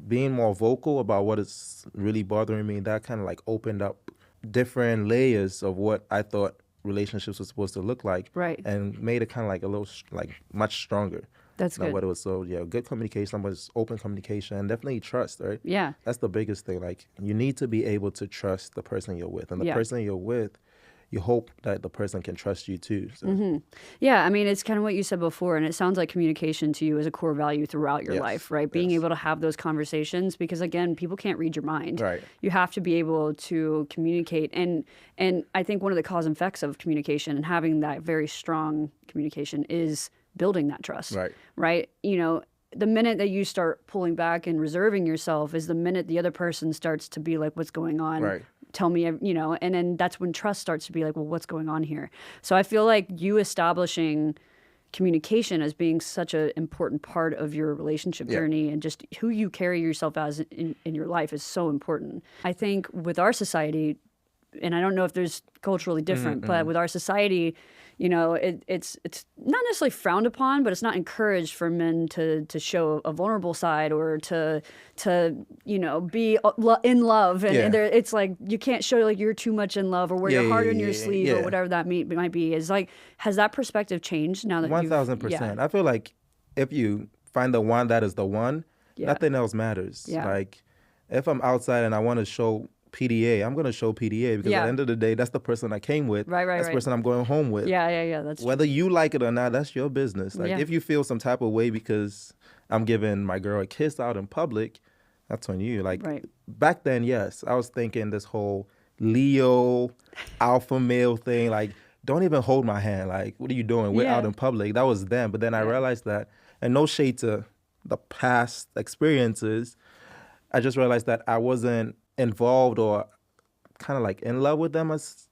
being more vocal about what is really bothering me, that kind of like opened up different layers of what I thought relationships were supposed to look like, right? And made it kind of like a little like much stronger. That's good. What it was. So good communication, but open communication, and definitely trust, right? Yeah, that's the biggest thing. Like you need to be able to trust the person you're with, and the person you're with, you hope that the person can trust you too. So. Yeah, it's kind of what you said before, and it sounds like communication to you is a core value throughout your life, right? Being able to have those conversations, because again, people can't read your mind. Right. You have to be able to communicate, and I think one of the cause and effects of communication and having that very strong communication is building that trust. Right. Right. The minute that you start pulling back and reserving yourself is the minute the other person starts to be like, what's going on? Right. Tell me, and then that's when trust starts to be like, well, what's going on here? So I feel like you establishing communication as being such an important part of your relationship journey and just who you carry yourself as in your life is so important. I think with our society, and I don't know if there's culturally different, but with our society, it's not necessarily frowned upon, but it's not encouraged for men to show a vulnerable side or to be in love. And it's like you can't show like you're too much in love or wear your heart on your sleeve or whatever that might be. Is like, has that perspective changed now that 1,000%? I feel like if you find the one that is the one, nothing else matters. Yeah. Like if I'm outside and I want to show PDA, I'm going to show PDA because at the end of the day, that's the person I came with. Right. That's the person I'm going home with. Yeah. That's whether you like it or not, that's your business. Like if you feel some type of way because I'm giving my girl a kiss out in public, that's on you. Like back then, yes, I was thinking this whole Leo alpha male thing. Like, don't even hold my hand. Like, what are you doing? We're out in public. That was them. But then I realized that, and no shade to the past experiences, I just realized that I wasn't involved or kind of like in love with them as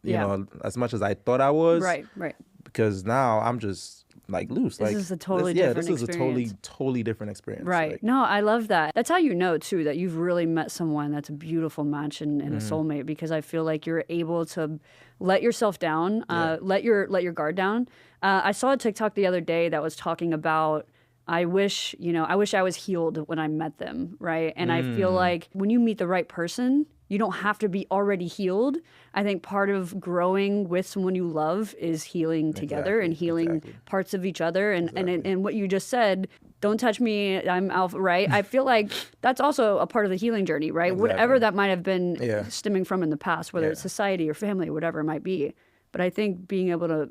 you know, as much as I thought I was. Right. Because now I'm just like loose. This is a totally different experience. This is a totally different experience. Right. Like, no, I love that. That's how you know, too, that you've really met someone that's a beautiful match and a soulmate, because I feel like you're able to let yourself down, let your guard down. I saw a TikTok the other day that was talking about, I wish I was healed when I met them, right? And I feel like when you meet the right person, you don't have to be already healed. I think part of growing with someone you love is healing together and healing parts of each other. And what you just said, don't touch me, I'm alpha, right? I feel like that's also a part of the healing journey, right? Whatever that might have been stemming from in the past, whether it's society or family, whatever it might be. But I think being able to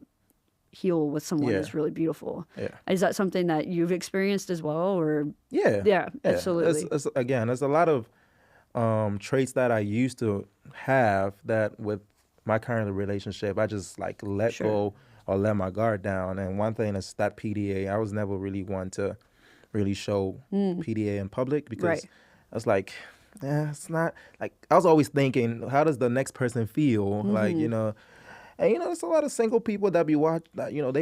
heal with someone is really beautiful. Is that something that you've experienced as well? Or absolutely. There's a lot of traits that I used to have that with my current relationship, I just like let go or let my guard down. And one thing is that PDA, I was never really one to really show PDA in public, because I was like, it's not like, I was always thinking, how does the next person feel? Like, you know, and, you know, there's a lot of single people that they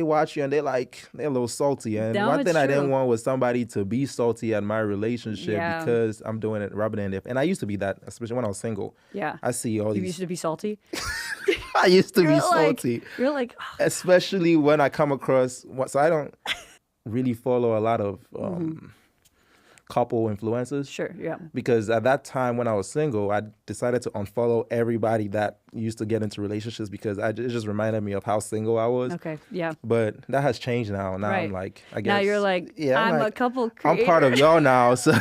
watch you and they're a little salty. And one thing I didn't want was somebody to be salty at my relationship because I'm doing it rubbing in. And I used to be that, especially when I was single. Yeah. I see all these. You used to be salty? I used to be salty. You're like. Especially when I come across, so I don't really follow a lot of couple influencers. Sure, yeah. Because at that time when I was single, I decided to unfollow everybody that used to get into relationships, because it just reminded me of how single I was. Okay, yeah. But that has changed now. Now I'm like, I guess. Now you're like, I'm a couple creator. I'm part of y'all now, so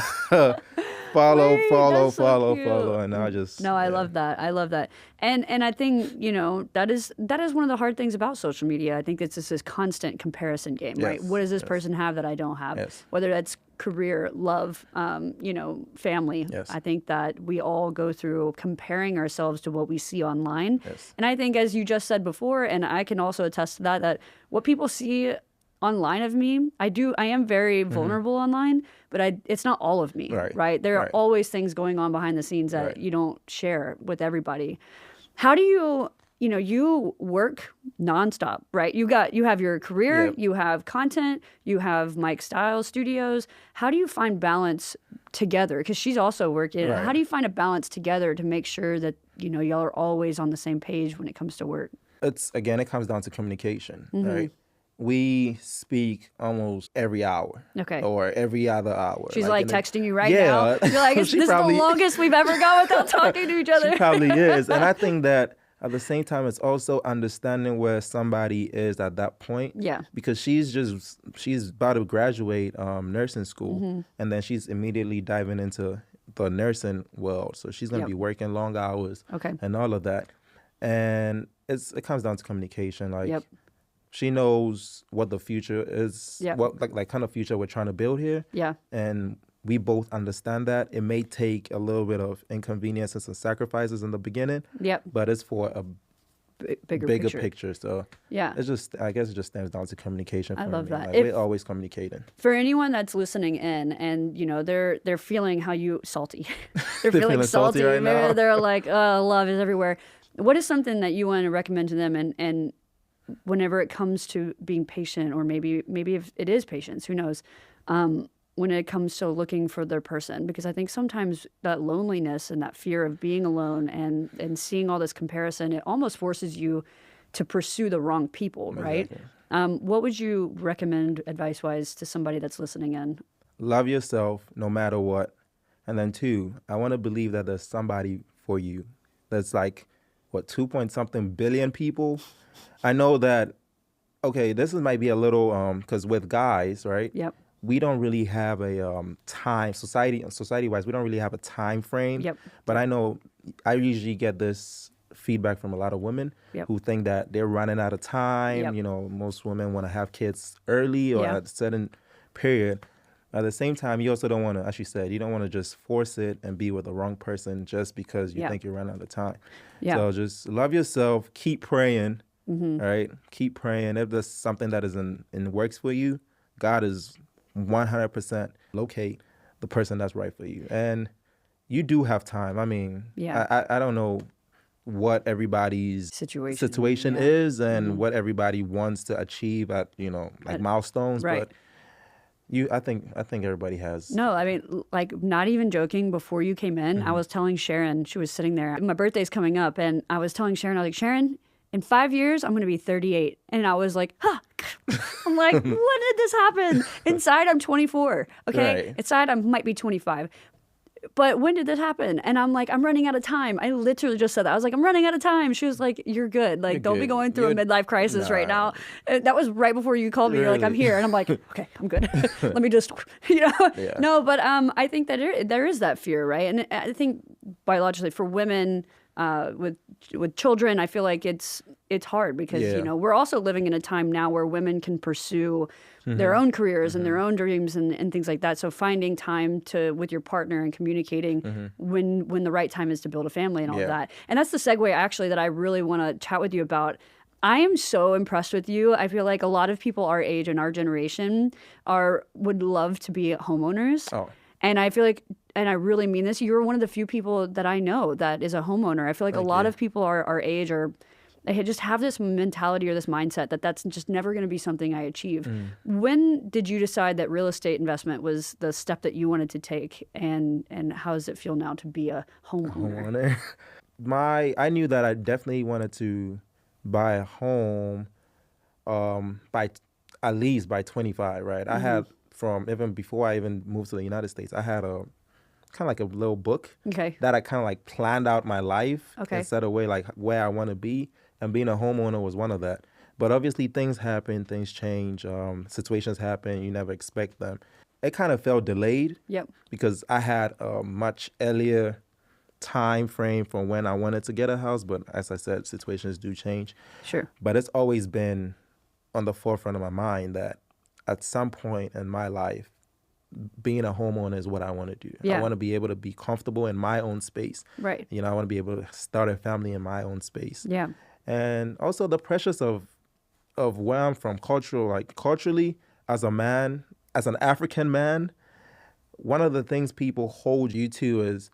follow, and I just. No, I love that. I love that. And I think, you know, that is one of the hard things about social media. I think it's just this constant comparison game, right? What does this person have that I don't have? Whether that's career, love, you know, family. I think that we all go through comparing ourselves to what we see online. And I think, as you just said before, and I can also attest to that what people see online of me, I am very vulnerable online, but it's not all of me, right? There are always things going on behind the scenes that you don't share with everybody. How do you work nonstop, right? You have your career, you have content, you have Mikestyle Studios. How do you find balance together? Because she's also working. How do you find a balance together to make sure that, you know, y'all are always on the same page when it comes to work? It comes down to communication, right? We speak almost every hour. Okay. Or every other hour. She's like texting you right now. You're like, this is the longest we've ever gone without talking to each other. She probably is. And I think that at the same time, it's also understanding where somebody is at that point. Yeah. Because she's about to graduate nursing school, and then she's immediately diving into the nursing world. So she's going to be working long hours and all of that. And it comes down to communication. Like, she knows what the future is, what like kind of future we're trying to build here. Yeah. And we both understand that. It may take a little bit of inconveniences and sacrifices in the beginning. Yep. But it's for a bigger picture. So I guess it just stems down to communication. I love that. Like, we're always communicating. For anyone that's listening in and, you know, they're feeling how you salty. They're feeling salty right now. They're like, oh, love is everywhere. What is something that you want to recommend to them and whenever it comes to being patient, or maybe if it is patience, who knows, when it comes to looking for their person? Because I think sometimes that loneliness and that fear of being alone and seeing all this comparison, it almost forces you to pursue the wrong people, right? What would you recommend advice-wise to somebody that's listening in? Love yourself no matter what. And then 2, I want to believe that there's somebody for you. That's like, 2-point-something billion people? I know that, this might be a little, because with guys, right? Yep. We don't really have a time, society-wise, we don't really have a time frame. Yep. But I know I usually get this feedback from a lot of women who think that they're running out of time. Yep. You know, most women want to have kids early or at a certain period. At the same time, you also don't want to, as you said, you don't want to just force it and be with the wrong person just because you think you're running out of time. Yeah. So just love yourself, keep praying, right? Keep praying. If there's something that is in works for you, God is 100% locate the person that's right for you. And you do have time. I mean, I don't know what everybody's situation is and what everybody wants to achieve at, like milestones. Right. But I think everybody has. No, I mean, like, not even joking, before you came in, I was telling Sharon, she was sitting there, my birthday's coming up, and I was telling Sharon, I was like, Sharon, in 5 years, I'm going to be 38. And I was like, huh. I'm like, when did this happen? Inside, I'm 24. Okay. Right. Inside, I might be 25. But when did this happen? And I'm like, I'm running out of time. I literally just said that. I was like, I'm running out of time. She was like, you're good. Like, don't be going through a midlife crisis right now. And that was right before you called me. You're like, I'm here. And I'm like, okay, I'm good. Let me just, Yeah. No, but I think that there is that fear, right? And I think biologically for women with children, I feel like it's hard because, we're also living in a time now where women can pursue their own careers and their own dreams and things like that. So finding time with your partner and communicating when the right time is to build a family and all of that. And that's the segue actually that I really want to chat with you about. I am so impressed with you. I feel like a lot of people our age and our generation would love to be homeowners. Oh. And I feel like, and I really mean this, you're one of the few people that I know that is a homeowner. I feel like a lot of people our age they just have this mentality or this mindset that's just never going to be something I achieve. When did you decide that real estate investment was the step that you wanted to take? And how does it feel now to be a homeowner? I knew that I definitely wanted to buy a home by at least by 25, right? I had, from even before I even moved to the United States, I had a kind of like a little book that I kind of like planned out my life and set away like where I want to be. And being a homeowner was one of that. But obviously things happen, things change, situations happen, you never expect them. It kind of felt delayed because I had a much earlier time frame from when I wanted to get a house. But as I said, situations do change. Sure. But it's always been on the forefront of my mind that at some point in my life, being a homeowner is what I want to do. I want to be able to be comfortable in my own space. Right. I want to be able to start a family in my own space. Yeah. And also the pressures of where I'm from, culturally, as a man, as an African man, one of the things people hold you to is,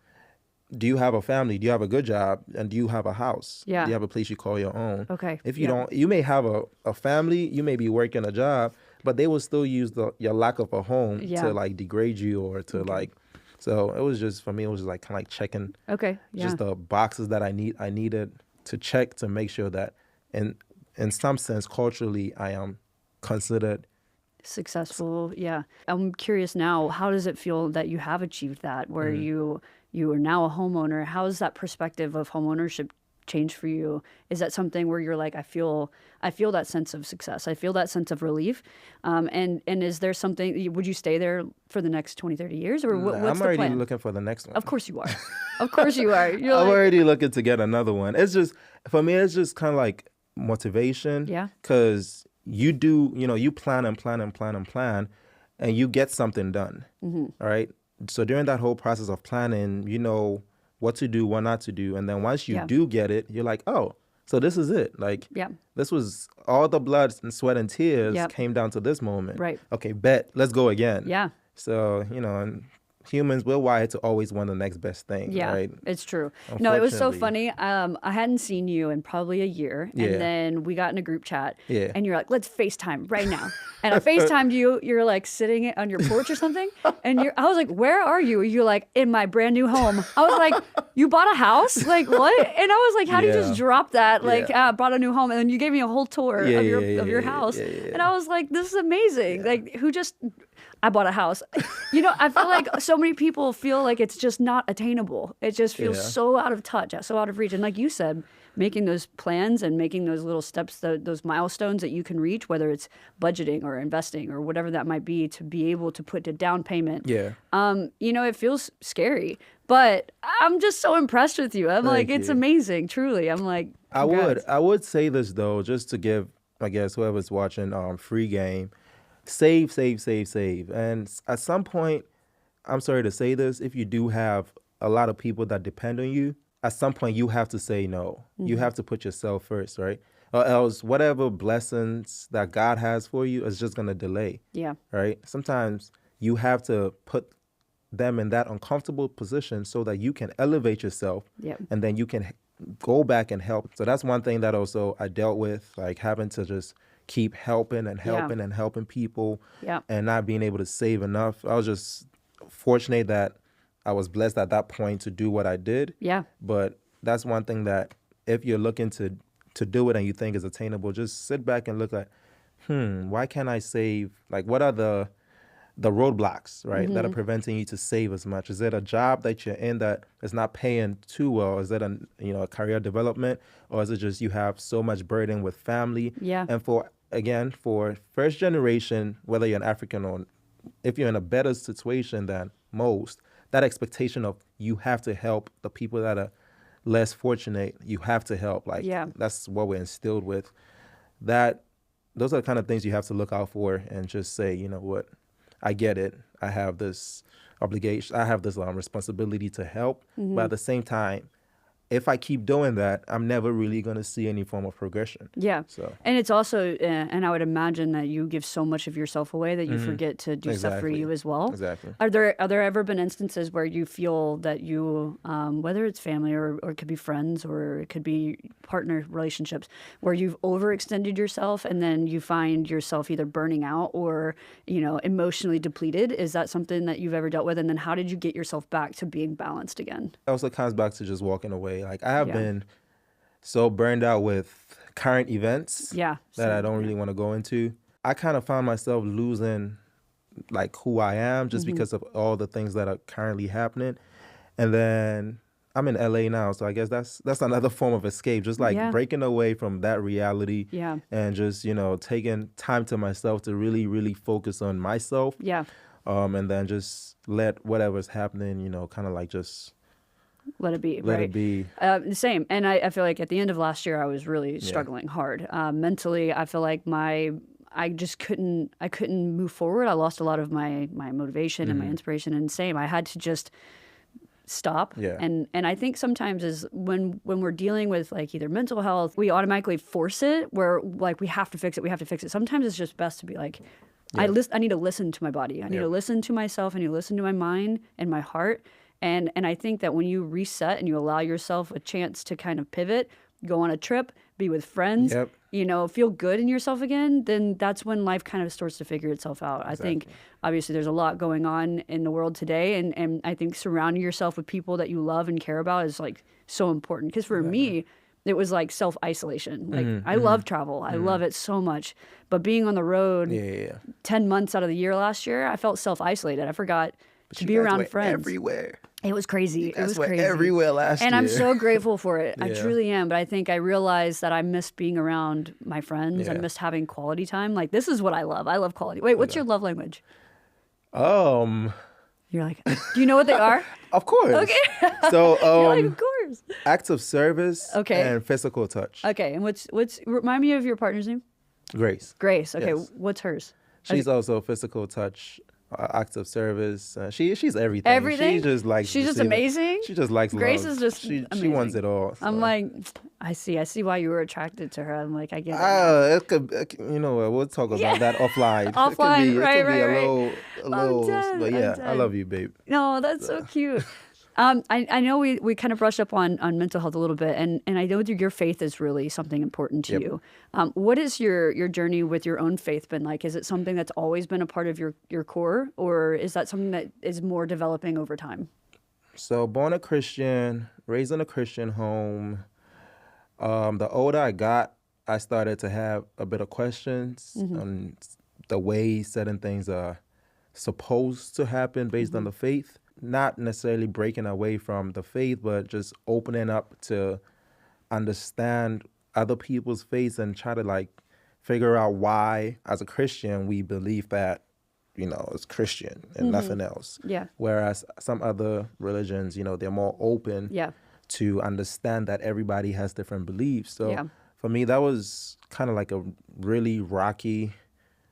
do you have a family? Do you have a good job? And do you have a house? Yeah. Do you have a place you call your own? Okay. If you don't, you may have a family, you may be working a job, but they will still use your lack of a home to like degrade you or to so it was just, for me, it was just like kind of like checking just the boxes that I needed to check to make sure that in some sense, culturally, I am considered successful. Yeah. I'm curious now, how does it feel that you have achieved that, where you are now a homeowner? How has that perspective of homeownership changed for you? Is that something where you're like, I feel that sense of success. I feel that sense of relief. And is there something, would you stay there for the next 20, 30 years? Or what's the plan? I'm already looking for the next one. Of course you are. Of course you are. I'm already looking to get another one. It's just, for me, it's just kind of like motivation. Yeah. Because you do, you plan and plan and plan and plan, and you get something done. All right. So during that whole process of planning, you know what to do, what not to do. And then once you do get it, you're like, oh, so this is it. Like, this was all the blood and sweat and tears came down to this moment. Right. Okay, bet. Let's go again. Yeah. So, and humans, we're wired to always want the next best thing. Yeah, right? It's true. No, it was so funny. I hadn't seen you in probably a year. And then we got in a group chat. Yeah. And you're like, let's FaceTime right now. And I FaceTimed you. You're like sitting on your porch or something. And I was like, where are you? You're like, in my brand new home. I was like, you bought a house? Like, what? And I was like, how do you just drop that? Like, bought a new home. And then you gave me a whole tour of your house. And I was like, this is amazing. Like, I bought a house. I feel like so many people feel like it's just not attainable. It just feels so out of touch, so out of reach. And like you said, making those plans and making those little steps, those milestones that you can reach, whether it's budgeting or investing or whatever that might be, to be able to put a down payment. Yeah. It feels scary, but I'm just so impressed with you. I'm like, it's amazing, truly. I'm like, congrats. I would say this though, just to give, I guess, whoever's watching free game, save. And at some point, I'm sorry to say this, if you do have a lot of people that depend on you, at some point you have to say no. You have to put yourself first, right? Or else whatever blessings that God has for you is just going to delay. Yeah. Right? Sometimes you have to put them in that uncomfortable position so that you can elevate yourself. Yep. And then you can go back and help. So that's one thing that also I dealt with, like having to just keep helping and helping and helping people and not being able to save enough. I was just fortunate that I was blessed at that point to do what I did. Yeah. But that's one thing that if you're looking to do it and you think is attainable, just sit back and look at, why can't I save? Like, what are the roadblocks, right, that are preventing you to save as much? Is it a job that you're in that is not paying too well? Is it a career development, or is it just you have so much burden with family? Yeah. And for first generation, whether you're an African or if you're in a better situation than most, that expectation of you have to help the people that are less fortunate, you have to help. Like, that's what we're instilled with. Those are the kind of things you have to look out for and just say, you know what, I get it. I have this obligation. I have this responsibility to help. But at the same time, if I keep doing that, I'm never really going to see any form of progression. Yeah. So. And it's also, and I would imagine that you give so much of yourself away that you forget to do stuff for you as well. Exactly. Are there ever been instances where you feel that you, whether it's family or it could be friends or it could be partner relationships, where you've overextended yourself and then you find yourself either burning out or, emotionally depleted? Is that something that you've ever dealt with? And then how did you get yourself back to being balanced again? It also comes back to just walking away. Like, I have been so burned out with current events that I don't really want to go into. I kind of found myself losing like who I am just because of all the things that are currently happening. And then I'm in LA now, so I guess that's another form of escape, just like breaking away from that reality and just, taking time to myself to really, really focus on myself. Yeah. And then just let whatever's happening, kind of like just let it be. Let it be. Same. And I feel like at the end of last year, I was really struggling hard. Mentally, I feel like I just couldn't move forward. I lost a lot of my motivation and my inspiration. And same, I had to just stop. Yeah. And I think sometimes is when we're dealing with like either mental health, we automatically force it where like we have to fix it. Sometimes it's just best to be like, I need to listen to my body. I need to listen to myself. I need to listen to my mind and my heart. And I think that when you reset and you allow yourself a chance to kind of pivot, go on a trip, be with friends, feel good in yourself again, then that's when life kind of starts to figure itself out. Exactly. I think obviously there's a lot going on in the world today. And I think surrounding yourself with people that you love and care about is like so important. Because for me, it was like self-isolation. Like I love travel. I love it so much. But being on the road 10 months out of the year last year, I felt self-isolated. I forgot to be around friends. Everywhere. It was crazy. It was crazy. Everywhere last year. And I'm so grateful for it. I truly am. But I think I realized that I missed being around my friends. I missed having quality time. Like, this is what I love. I love quality. Wait, what's your love language? You're like, do you know what they are? Of course. Okay. So, you're like, of course. Acts of service and physical touch. Okay. And what's remind me of your partner's name? Grace. Grace. Okay. Yes. What's hers? She's also physical touch. Acts of service. She's everything. Everything. She's just amazing. She just likes Grace love. Is just amazing. She wants it all. So. I'm like, I see why you were attracted to her. I'm like, I get it. It could, we'll talk about that offline. Offline, it right. A little. But yeah, I love you, babe. No, that's so cute. I know we kind of brushed up on mental health a little bit, and I know that your faith is really something important to you. What is your journey with your own faith been like? Is it something that's always been a part of your core, or is that something that is more developing over time? So born a Christian, raised in a Christian home. The older I got, I started to have a bit of questions on the way certain things are supposed to happen based on the faith. Not necessarily breaking away from the faith, but just opening up to understand other people's faiths and try to like figure out why, as a Christian, we believe that, it's Christian and nothing else. Yeah. Whereas some other religions, they're more open to understand that everybody has different beliefs. So for me, that was kind of like a really rocky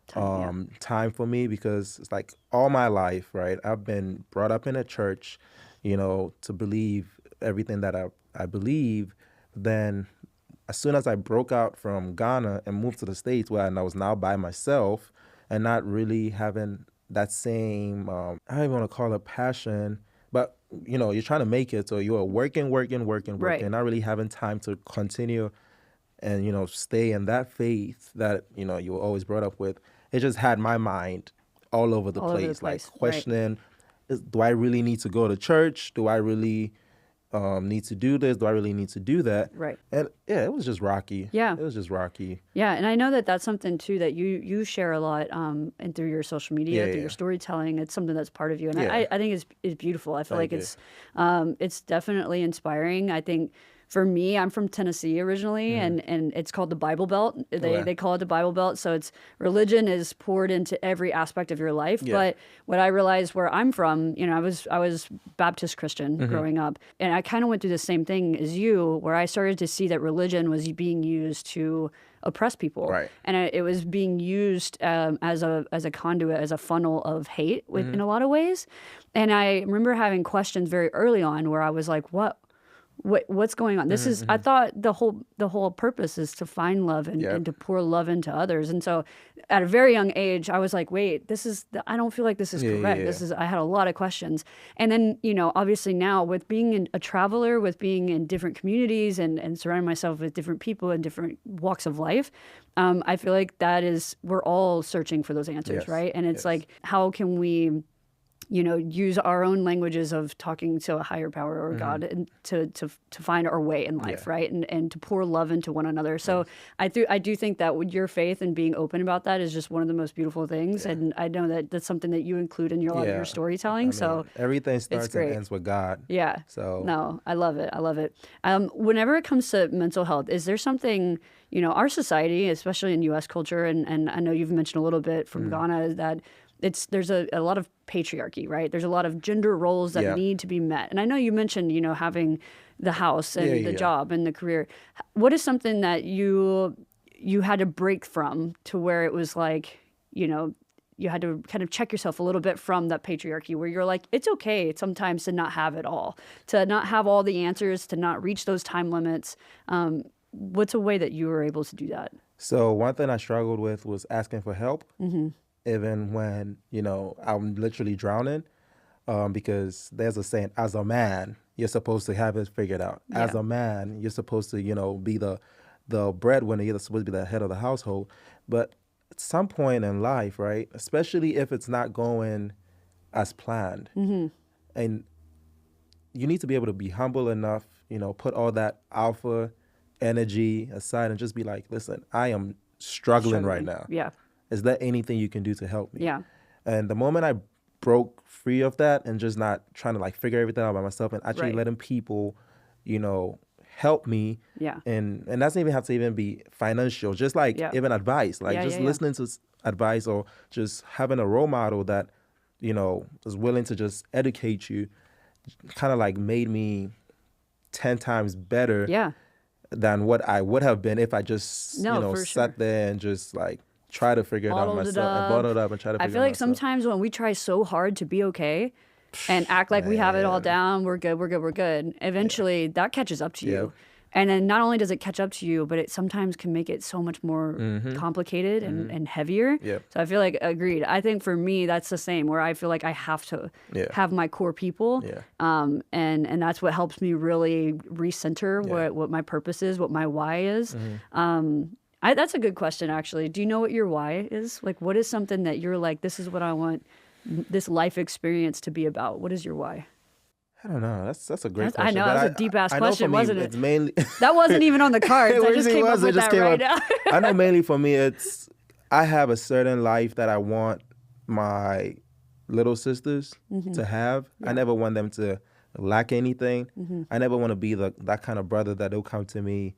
time for me, because it's like all my life, right? I've been brought up in a church, to believe everything that I believe. Then as soon as I broke out from Ghana and moved to the States, where I was now by myself and not really having that same, I don't even want to call it passion, but you're trying to make it, so you're working, Right. not really having time to continue and stay in that faith that you were always brought up with. It just had my mind all over the place, like questioning, do I really need to go to church? Do I really need to do this? Do I really need to do that? Right. And yeah, it was just rocky. Yeah. It was just rocky. Yeah, and I know that that's something too that you share a lot, and through your social media, through your storytelling. It's something that's part of you, and I think it's beautiful. I feel like it's definitely inspiring. I think. For me, I'm from Tennessee originally, and it's called the Bible Belt. They call it the Bible Belt. So it's religion is poured into every aspect of your life. Yeah. But what I realized where I'm from, I was Baptist Christian growing up, and I kind of went through the same thing as you, where I started to see that religion was being used to oppress people, right? And it was being used as a conduit, as a funnel of hate in a lot of ways. And I remember having questions very early on where I was like, what's going on? This is, I thought the whole purpose is to find love and to pour love into others. And so at a very young age, I was like, wait, I don't feel like this is correct. I had a lot of questions. And then, obviously now with being a traveler, with being in different communities and surrounding myself with different people in different walks of life, I feel like we're all searching for those answers, right? And it's like, how can we use our own languages of talking to a higher power or God and to find our way in life, right? And to pour love into one another. So I do think that with your faith and being open about that is just one of the most beautiful things. And I know that that's something that you include in a lot of your storytelling. So everything starts and ends with God. Yeah. So no, I love it. I love it. Whenever it comes to mental health, is there something, our society, especially in U.S. culture, and I know you've mentioned a little bit from Ghana, that there's a lot of patriarchy, right? There's a lot of gender roles that need to be met. And I know you mentioned, having the house and the job and the career. What is something that you had to break from to where it was like, you had to kind of check yourself a little bit from that patriarchy where you're like, it's okay sometimes to not have it all, to not have all the answers, to not reach those time limits. What's a way that you were able to do that? So one thing I struggled with was asking for help. Even when, I'm literally drowning, because there's a saying, as a man, you're supposed to have it figured out. Yeah. As a man, you're supposed to, be the breadwinner. You're supposed to be the head of the household. But at some point in life, right, especially if it's not going as planned, and you need to be able to be humble enough, put all that alpha energy aside and just be like, listen, I am struggling right now. Yeah. Is there anything you can do to help me? Yeah. And the moment I broke free of that and just not trying to figure everything out by myself and actually letting people, help me. Yeah. And that doesn't even have to even be financial, just even advice, listening to advice or just having a role model that, is willing to just educate you, kind of made me 10 times better than what I would have been if I just, sat there and just try to figure it out myself and bottle it up and try to figure it out. I feel like sometimes when we try so hard to be okay and act like we have it all down, we're good, eventually that catches up to you. And then not only does it catch up to you, but it sometimes can make it so much more complicated and heavier. So I feel like, agreed. I think for me, that's the same, where I feel like I have to have my core people. And that's what helps me really recenter what my purpose is, what my why is. That's a good question, actually. Do you know what your why is? What is something that you're like, this is what I want this life experience to be about? What is your why? I don't know. That's a great question. I know, that was a deep-ass question, wasn't it? It's mainly that wasn't even on the cards. I just came up with that right now. I know mainly for me, I have a certain life that I want my little sisters to have. I never want them to lack anything. I never want to be that kind of brother that they'll come to me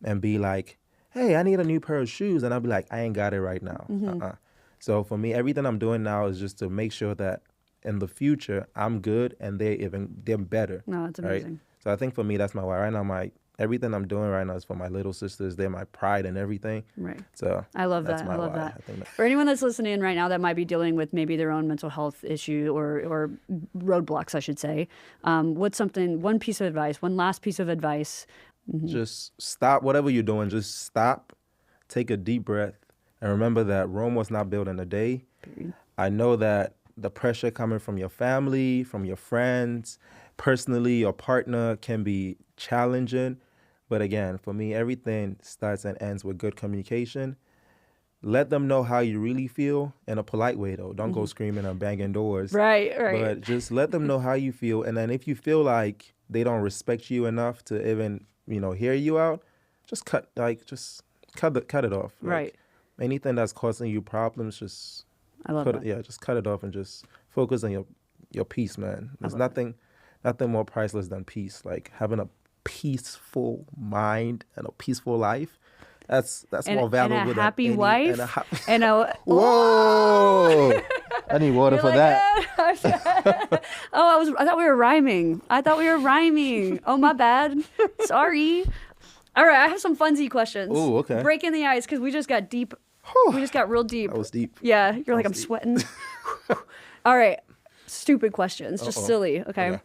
and be like, hey, I need a new pair of shoes. And I'll be like, I ain't got it right now. So for me, everything I'm doing now is just to make sure that in the future, I'm good and they're better. No, that's amazing. Right? So I think for me, that's my why. Right now, everything I'm doing right now is for my little sisters. They're my pride and everything. Right. So I love that. I love that. For anyone that's listening right now that might be dealing with maybe their own mental health issue or roadblocks, I should say, what's one piece of advice, one last piece of advice? Just stop whatever you're doing. Just stop, take a deep breath, and remember that Rome was not built in a day. Period. I know that the pressure coming from your family, from your friends, personally, your partner can be challenging. But again, for me, everything starts and ends with good communication. Let them know how you really feel in a polite way, though. Don't go screaming and banging doors. Right. But just let them know how you feel. And then if you feel like they don't respect you enough to even, hear you out, just cut it off. Right. Anything that's causing you problems, just just cut it off and just focus on your peace, man. There's nothing more priceless than peace. Like having a peaceful mind and a peaceful life. That's more valuable and a happy than wife. Whoa! I need water for that. I thought we were rhyming. Oh, my bad. Sorry. All right, I have some funsy questions. Oh, okay. Breaking the ice because we just got deep. We just got real deep. That was deep. Yeah, you're like, I'm sweating. All right, stupid questions, just silly. Okay.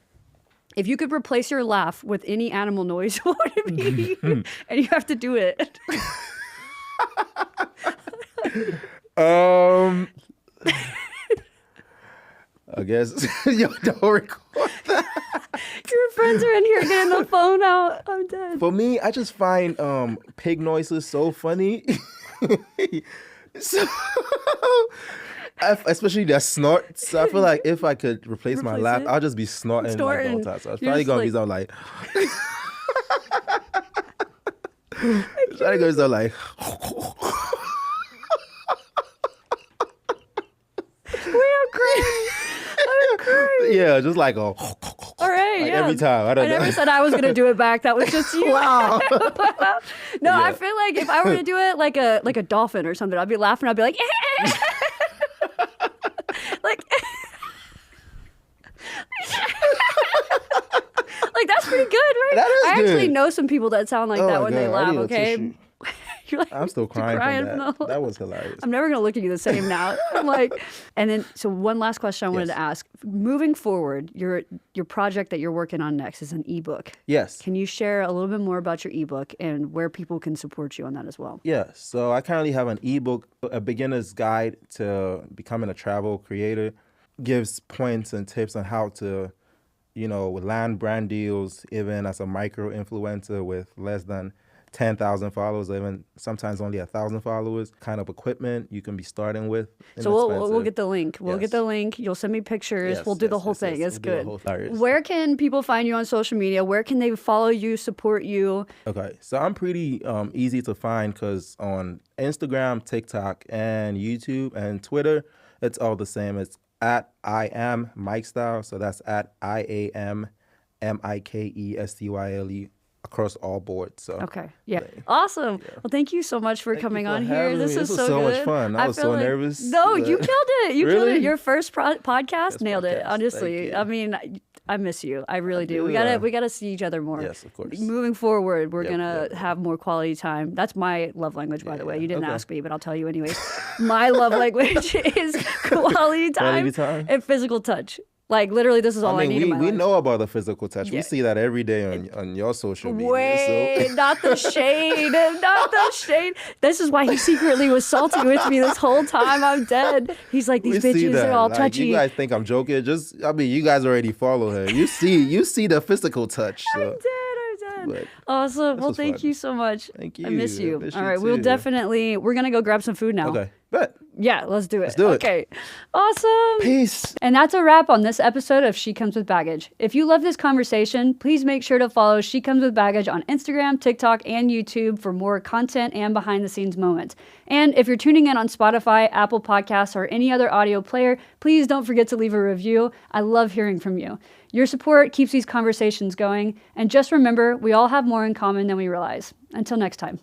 If you could replace your laugh with any animal noise, what would it be? And you have to do it. I guess you don't record that. Your friends are in here getting the phone out. I'm dead. For me, I just find pig noises so funny. Especially that snort. So I feel like if I could replace my laugh, I'll just be snorting like the whole time. So I was probably going to be something like... Trying to go something like... I'm crying. Yeah, just like a... All right, like every time. I never said I was going to do it back. That was just you. Wow. No, I feel like if I were to do it like a dolphin or something, I'd be laughing. I'd be like... Like that's pretty good, right? That is I good. Actually know some people that sound like that when they laugh. Okay, you're like, I'm still crying from that. That was hilarious. I'm never gonna look at you the same now. I'm like, and then so one last question I wanted to ask: moving forward, your project that you're working on next is an ebook. Yes. Can you share a little bit more about your ebook and where people can support you on that as well? Yeah. So I currently have an ebook, a beginner's guide to becoming a travel creator. Gives points and tips on how to, land brand deals, even as a micro influencer with less than 10,000 followers, or even sometimes only 1,000 followers, kind of equipment you can be starting with. So we'll get the link. We'll get the link. You'll send me pictures. We'll do the whole thing. It's good. Where can people find you on social media? Where can they follow you, support you? Okay. So I'm pretty easy to find because on Instagram, TikTok, and YouTube and Twitter, it's all the same. It's at I am Mikestyle, so that's at IAMMIKESTYLE across all boards. So okay, awesome. Yeah. Well, thank you so much for coming on here. This is so much fun. I was so nervous. No, you killed it. You killed it. Your first podcast nailed it. Honestly, I mean, I miss you. I really do. We gotta see each other more. Yes, of course. Moving forward, we're gonna have more quality time. That's my love language, by the way. You didn't ask me, but I'll tell you anyways. My love language is quality time and physical touch. Like literally, this is all I need in my life. We know about the physical touch. We see that every day on your social media. Wait, not the shade, not the shade. This is why he secretly was salty with me this whole time. I'm dead. He's like, these bitches are all touchy. You guys think I'm joking? You guys already follow her. You see the physical touch. So. I'm dead. Awesome. Well, thank you so much. Thank you. I miss you. Miss all you right, too. we're going to go grab some food now. Okay, bet. Yeah, let's do it. Let's do it. Okay. Awesome. Peace. And that's a wrap on this episode of She Comes With Baggage. If you love this conversation, please make sure to follow She Comes With Baggage on Instagram, TikTok, and YouTube for more content and behind-the-scenes moments. And if you're tuning in on Spotify, Apple Podcasts, or any other audio player, please don't forget to leave a review. I love hearing from you. Your support keeps these conversations going. And just remember, we all have more in common than we realize. Until next time.